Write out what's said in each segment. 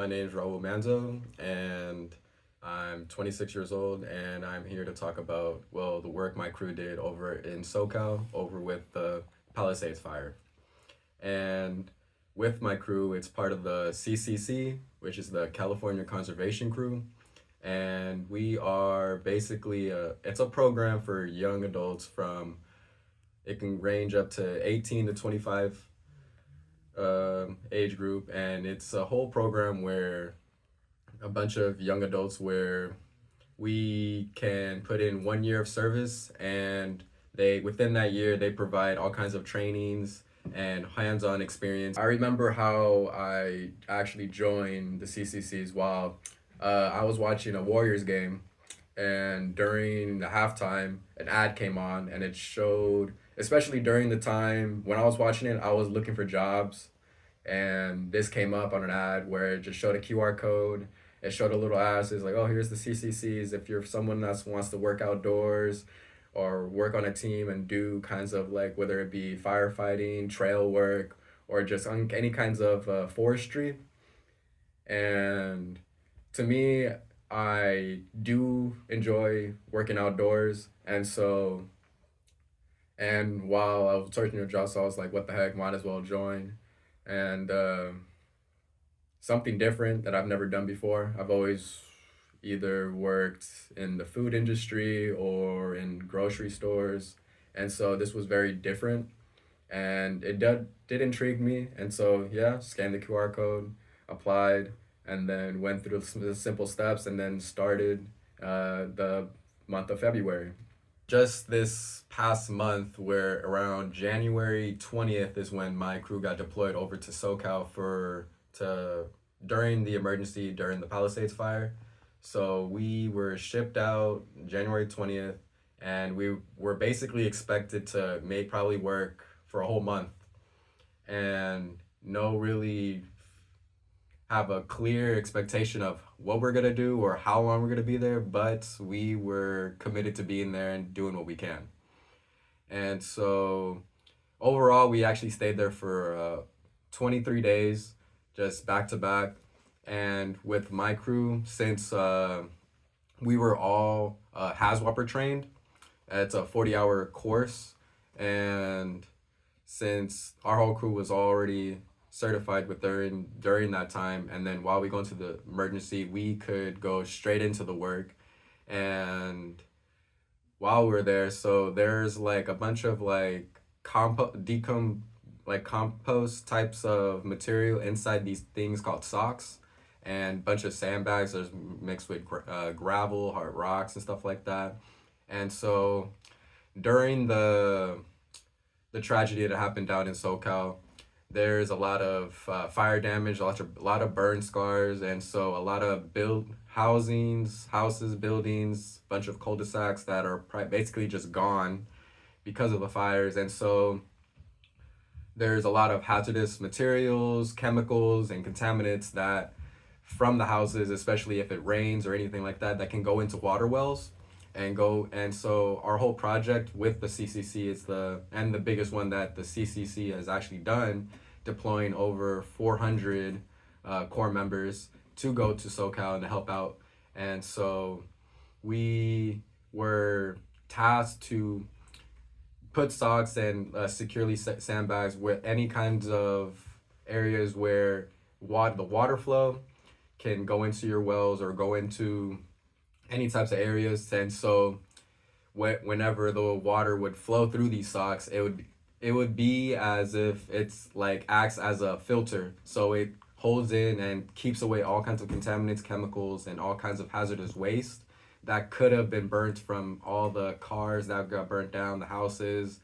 name is Raul Manzo, and I'm 26 years old, and I'm here to talk about, well, the work my crew did over in SoCal, over with the Palisades Fire. And with my crew, it's part of the CCC, which is the California Conservation Crew. And we are basically, it's a program for young adults from, it can range up to 18 to 25 age group, and it's a whole program where a bunch of young adults where we can put in 1 year of service, and they within that year they provide all kinds of trainings and hands-on experience. I remember how I actually joined the CCCs while I was watching a Warriors game, and during the halftime an ad came on, and it showed, especially during the time when I was watching it, I was looking for jobs, and this came up on an ad where it just showed a QR code. It showed a little ad. It's like, oh, here's the CCCs. If you're someone that wants to work outdoors or work on a team and do kinds of, like, whether it be firefighting, trail work, or just any kinds of forestry. And to me, I do enjoy working outdoors. And while I was searching a job, so I was like, what the heck, might as well join. And something different that I've never done before. I've always either worked in the food industry or in grocery stores. And so this was very different, and it did intrigue me. And so, yeah, scanned the QR code, applied, and then went through the simple steps, and then started the month of February. Just this past month, where around January 20th is when my crew got deployed over to SoCal to during the emergency during the Palisades fire. So we were shipped out January 20th, and we were basically expected to probably work for a whole month and no really have a clear expectation of what we're gonna do or how long we're gonna be there, but we were committed to being there and doing what we can. And so overall, we actually stayed there for 23 days, just back to back. And with my crew, since we were all HAZWOPER trained, it's a 40-hour course. And since our whole crew was already certified with during that time, and then while we go into the emergency, we could go straight into the work. And while we were there, so there's like a bunch of like compost types of material inside these things called socks, and bunch of sandbags that's mixed with gravel, hard rocks, and stuff like that. And so during the tragedy that happened down in SoCal, there's a lot of fire damage, a lot of burn scars, and so a lot of houses, buildings, bunch of cul-de-sacs that are basically just gone because of the fires. And so there's a lot of hazardous materials, chemicals, and contaminants that from the houses, especially if it rains or anything like that, that can go into water wells and so our whole project with the CCC is the biggest one that the CCC has actually done, deploying over 400 core members to go to SoCal and to help out. And so we were tasked to put socks and securely sandbags with any kinds of areas where the water flow can go into your wells or go into any types of areas. And so whenever the water would flow through these socks, it would be as if it's like acts as a filter, so it holds in and keeps away all kinds of contaminants, chemicals, and all kinds of hazardous waste that could have been burnt from all the cars that got burnt down, the houses.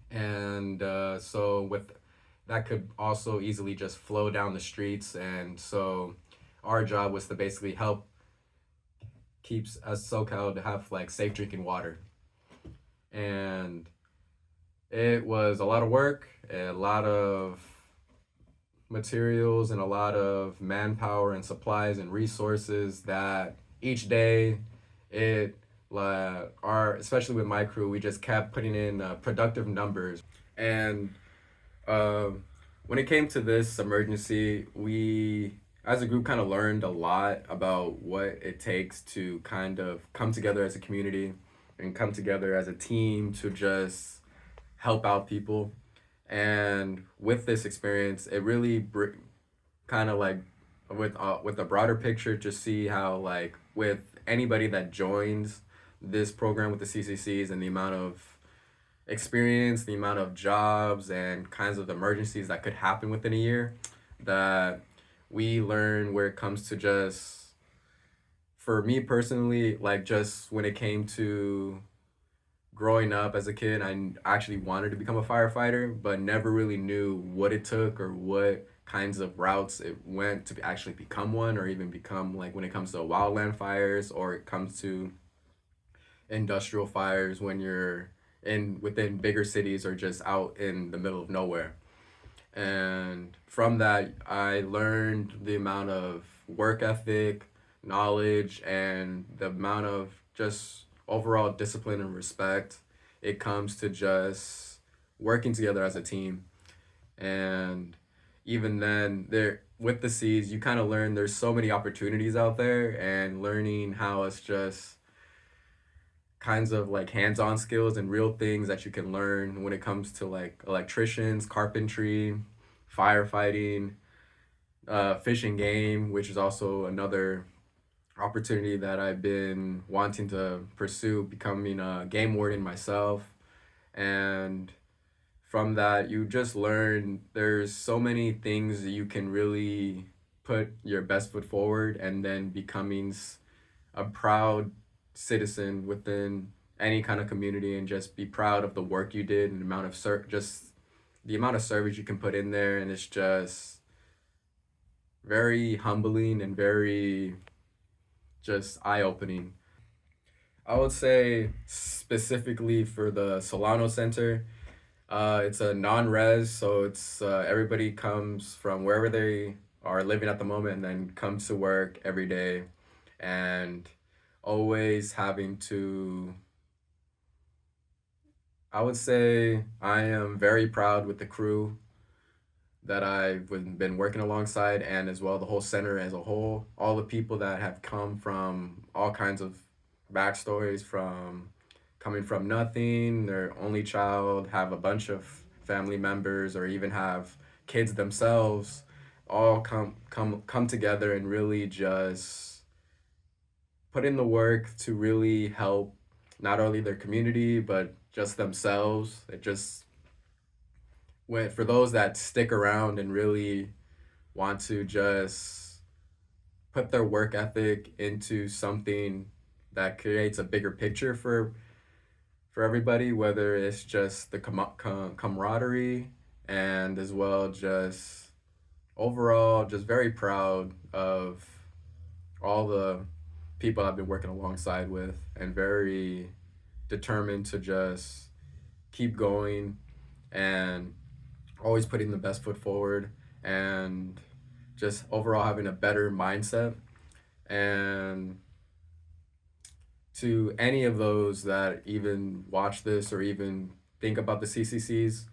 And so with that could also easily just flow down the streets. And so our job was to basically help keeps us SoCal to have like safe drinking water. And it was a lot of work, a lot of materials, and a lot of manpower and supplies and resources that each day especially with my crew, we just kept putting in productive numbers. And when it came to this emergency, we as a group kind of learned a lot about what it takes to kind of come together as a community and come together as a team to just help out people. And with this experience, it really kind of like with a broader picture, just see how like with anybody that joins this program with the CCCs and the amount of experience, the amount of jobs and kinds of emergencies that could happen within a year, that we learn where it comes to just, for me personally, like just when it came to growing up as a kid, I actually wanted to become a firefighter, but never really knew what it took or what kinds of routes it went to actually become one, or even become like when it comes to wildland fires or it comes to industrial fires when you're in within bigger cities or just out in the middle of nowhere. And from that, I learned the amount of work ethic, knowledge, and the amount of just overall discipline and respect it comes to just working together as a team. And even then, there with the C's, you kind of learn there's so many opportunities out there, and learning how it's just kinds of like hands-on skills and real things that you can learn when it comes to like electricians, carpentry, firefighting, fishing game, which is also another opportunity that I've been wanting to pursue, becoming a game warden myself. And from that, you just learn there's so many things that you can really put your best foot forward, and then becoming a proud citizen within any kind of community, and just be proud of the work you did and the amount of just the amount of service you can put in there. And it's just very humbling and very just eye-opening. I would say specifically for the Solano Center, it's a non-res, so it's everybody comes from wherever they are living at the moment and then comes to work every day, and always having to, I would say I am very proud with the crew that I've been working alongside, and as well the whole center as a whole. All the people that have come from all kinds of backstories, from coming from nothing, their only child, have a bunch of family members, or even have kids themselves, all come together and really just put in the work to really help not only their community but just themselves. It just went for those that stick around and really want to just put their work ethic into something that creates a bigger picture for everybody, whether it's just the camaraderie, and as well just overall just very proud of all the people I've been working alongside with, and very determined to just keep going and always putting the best foot forward, and just overall having a better mindset. And to any of those that even watch this or even think about the CCCs,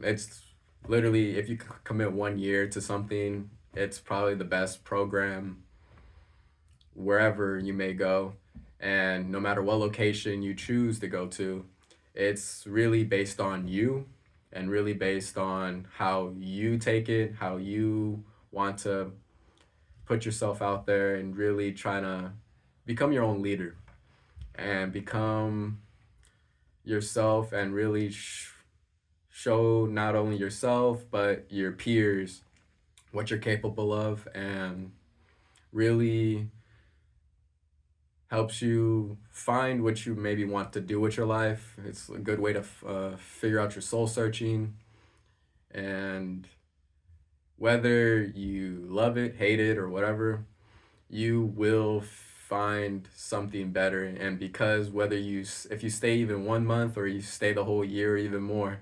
it's literally, if you commit 1 year to something, it's probably the best program wherever you may go. And no matter what location you choose to go to, it's really based on you, and really based on how you take it, how you want to put yourself out there, and really trying to become your own leader and become yourself, and really show not only yourself but your peers what you're capable of, and really helps you find what you maybe want to do with your life. It's a good way to figure out your soul searching, and whether you love it, hate it, or whatever, you will find something better. And because whether if you stay even 1 month or you stay the whole year or even more,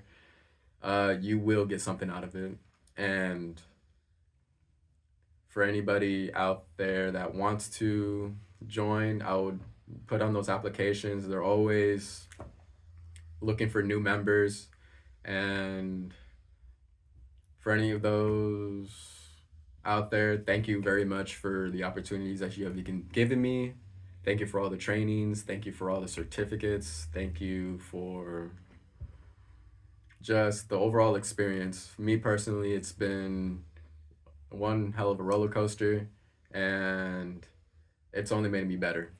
you will get something out of it. And for anybody out there that wants to join, I would put on those applications. They're always looking for new members. And for any of those out there, thank you very much for the opportunities that you have given me. Thank you for all the trainings. Thank you for all the certificates. Thank you for just the overall experience. For me personally, it's been one hell of a roller coaster, and it's only made me better.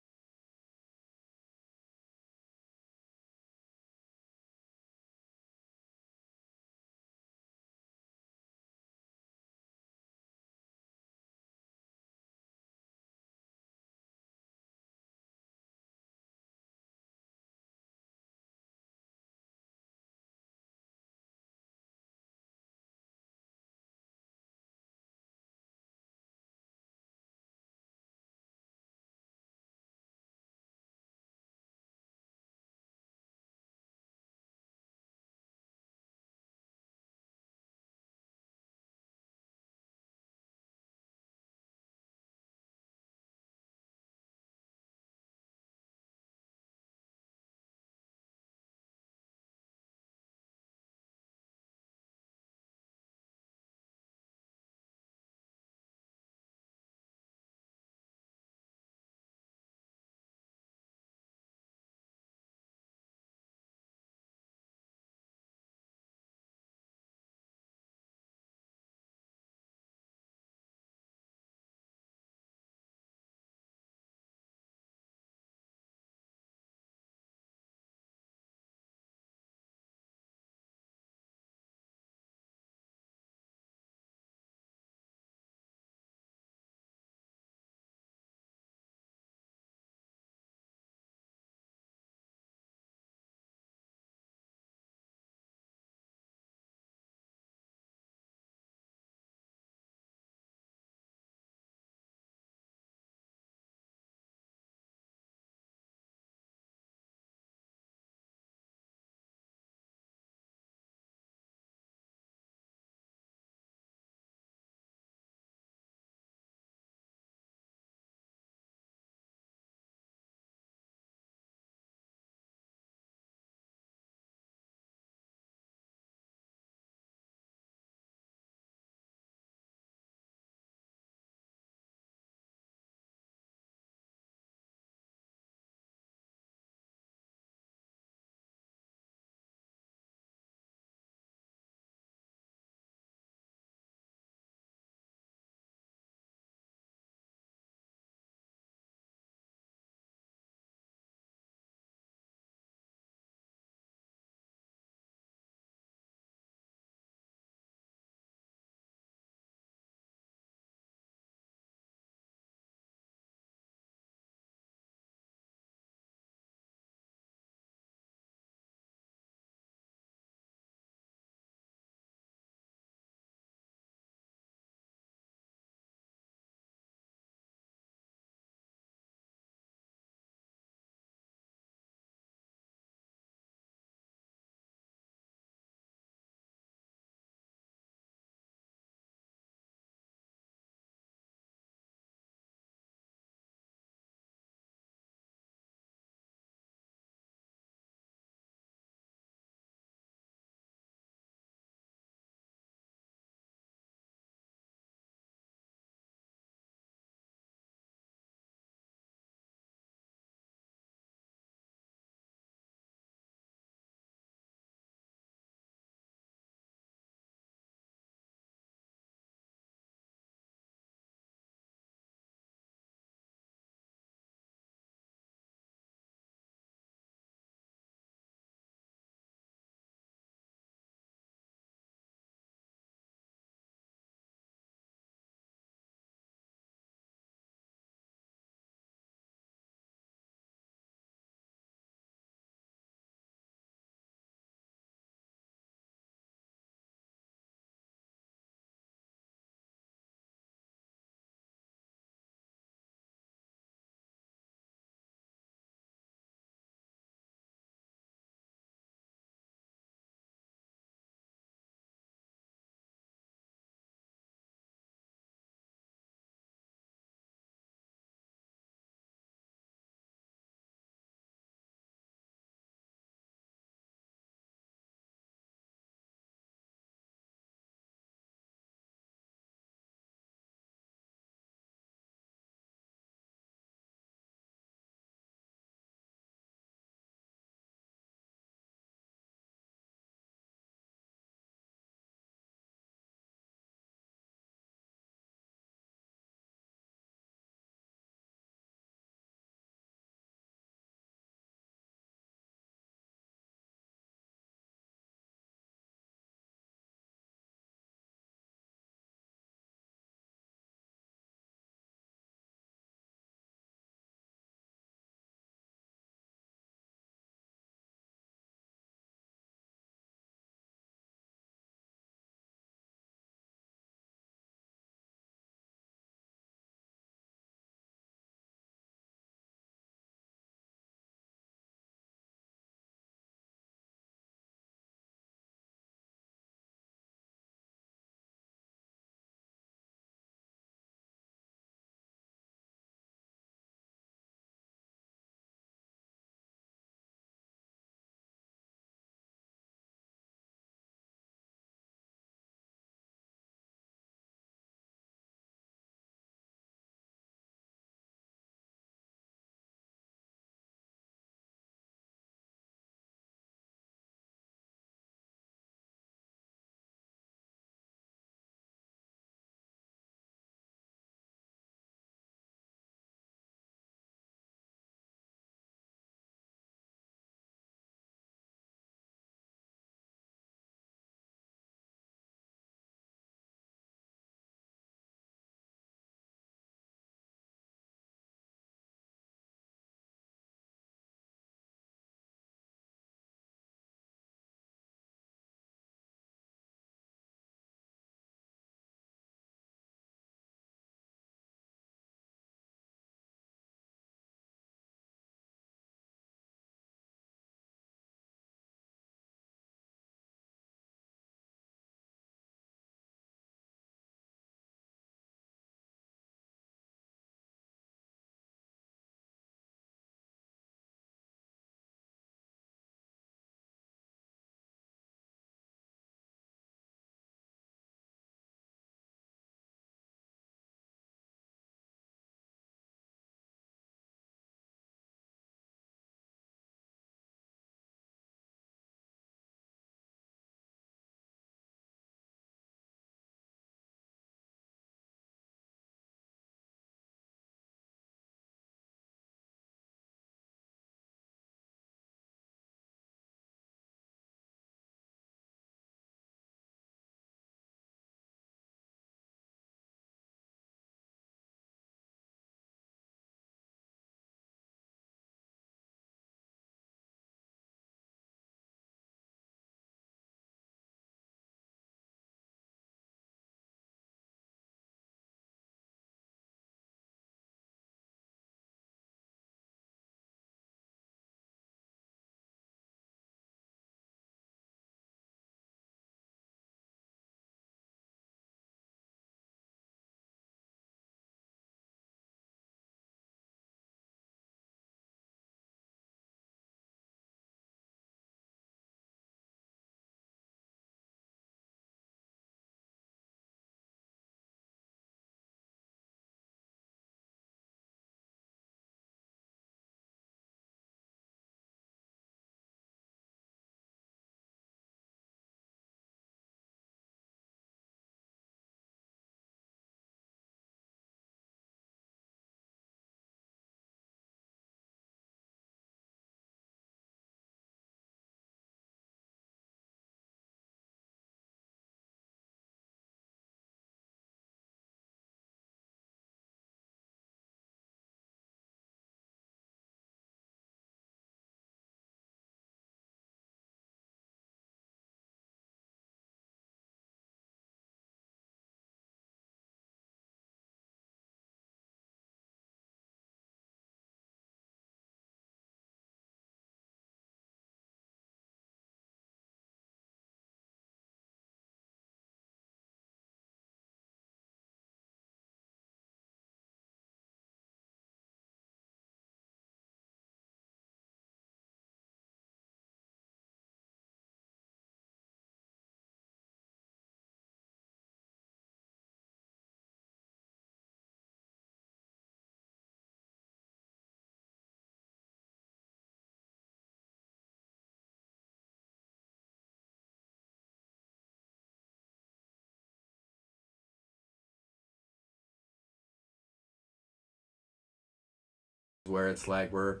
where it's like we're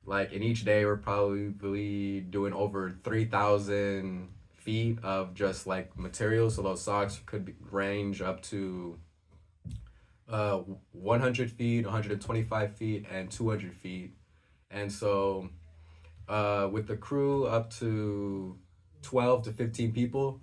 like in each day we're probably doing over 3,000 feet of just like materials. So those socks range up to 100 feet, 125 feet, and 200 feet. And so with the crew up to 12 to 15 people,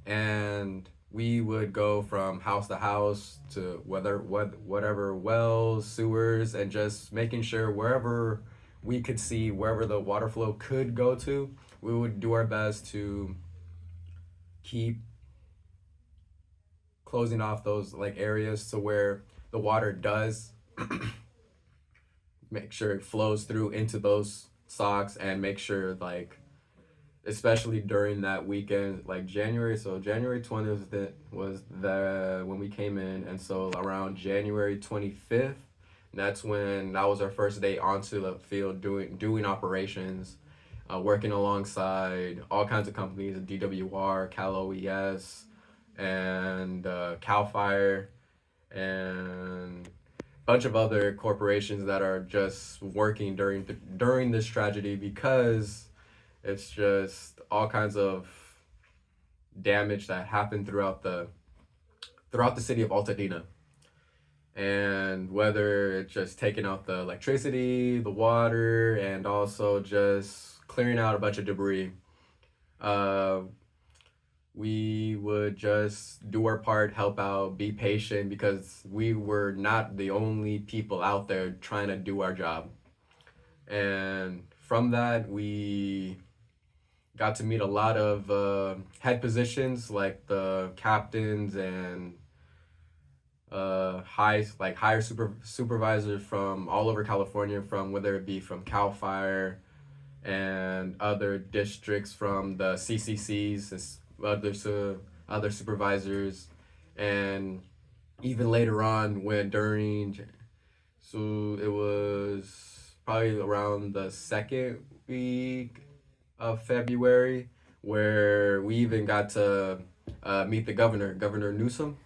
and we would go from house to house to whatever wells, sewers, and just making sure wherever we could see wherever the water flow could go to, we would do our best to keep closing off those like areas to where the water does make sure it flows through into those socks, and make sure like especially during that weekend, like January. So January 20th was the when we came in, and so around January 25th, that was our first day onto the field doing operations, working alongside all kinds of companies, DWR, Cal OES, and Cal Fire, and bunch of other corporations that are just working during this tragedy, because it's just all kinds of damage that happened throughout the city of Altadena. And whether it's just taking out the electricity, the water, and also just clearing out a bunch of debris. Uh, we would just do our part, help out, be patient, because we were not the only people out there trying to do our job. And from that, we got to meet a lot of head positions like the captains and higher supervisors from all over California, from whether it be from Cal Fire and other districts from the CCCs, other supervisors, and even later on so it was probably around the second week of February, where we even got to meet the Governor Newsom.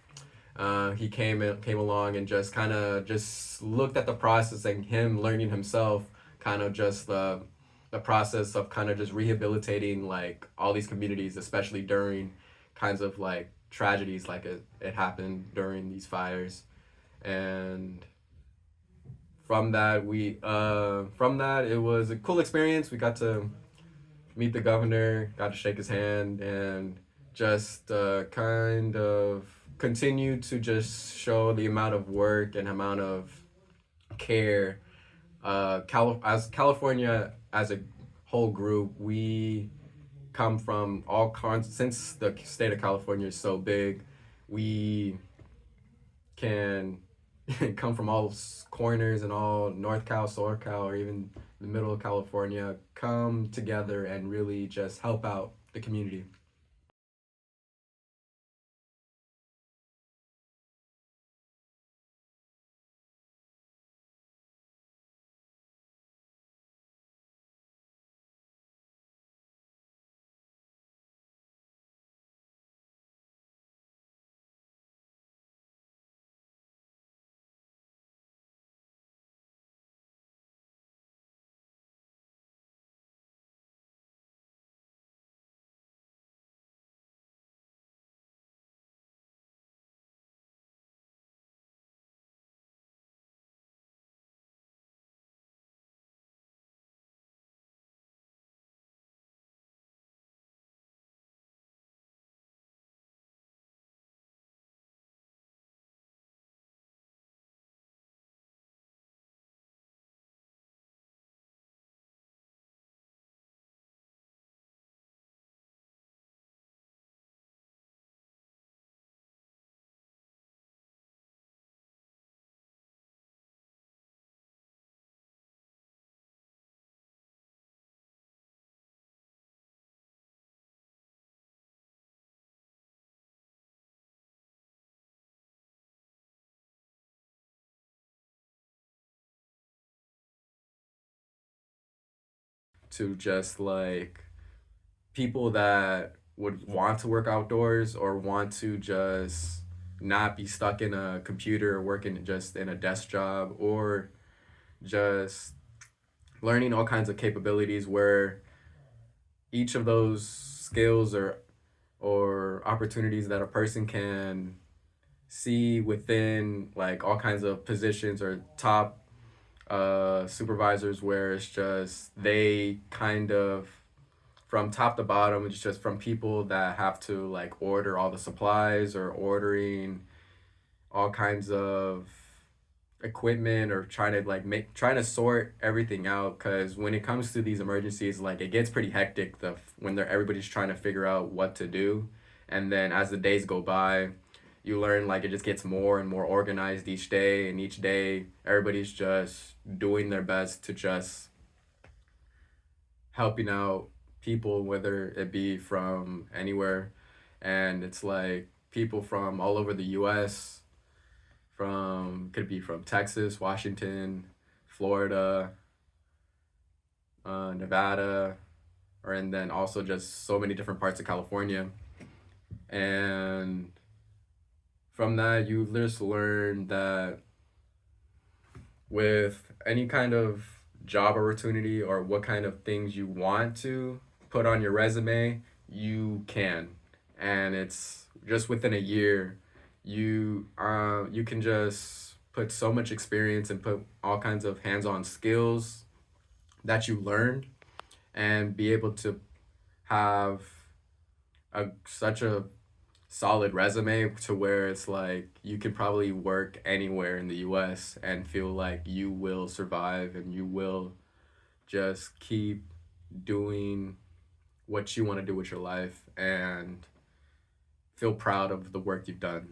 He came along and just kind of just looked at the process, and him learning himself kind of just the process of kind of just rehabilitating like all these communities, especially during kinds of like tragedies like it happened during these fires. And from that it was a cool experience. We got to meet the governor, got to shake his hand, and just kind of continue to just show the amount of work and amount of care. As California as a whole group, we come from all kinds. Since the state of California is so big, we can come from all corners, and all North Cal, SoCal, or even the middle of California, come together and really just help out the community. To just like people that would want to work outdoors, or want to just not be stuck in a computer or working just in a desk job, or just learning all kinds of capabilities where each of those skills or opportunities that a person can see within like all kinds of positions or top supervisors, where it's just they kind of from top to bottom, it's just from people that have to like order all the supplies or ordering all kinds of equipment or trying to sort everything out, because when it comes to these emergencies, like it gets pretty hectic when everybody's trying to figure out what to do. And then as the days go by, you learn like it just gets more and more organized each day, and each day everybody's just doing their best to just helping out people, whether it be from anywhere. And it's like people from all over the US, from could be from Texas, Washington, Florida, Nevada, and then also just so many different parts of California. And from that, you just learn that with any kind of job opportunity or what kind of things you want to put on your resume, you can. And it's just within a year, you can just put so much experience and put all kinds of hands-on skills that you learned, and be able to have such a solid resume to where it's like you can probably work anywhere in the US and feel like you will survive, and you will just keep doing what you want to do with your life and feel proud of the work you've done.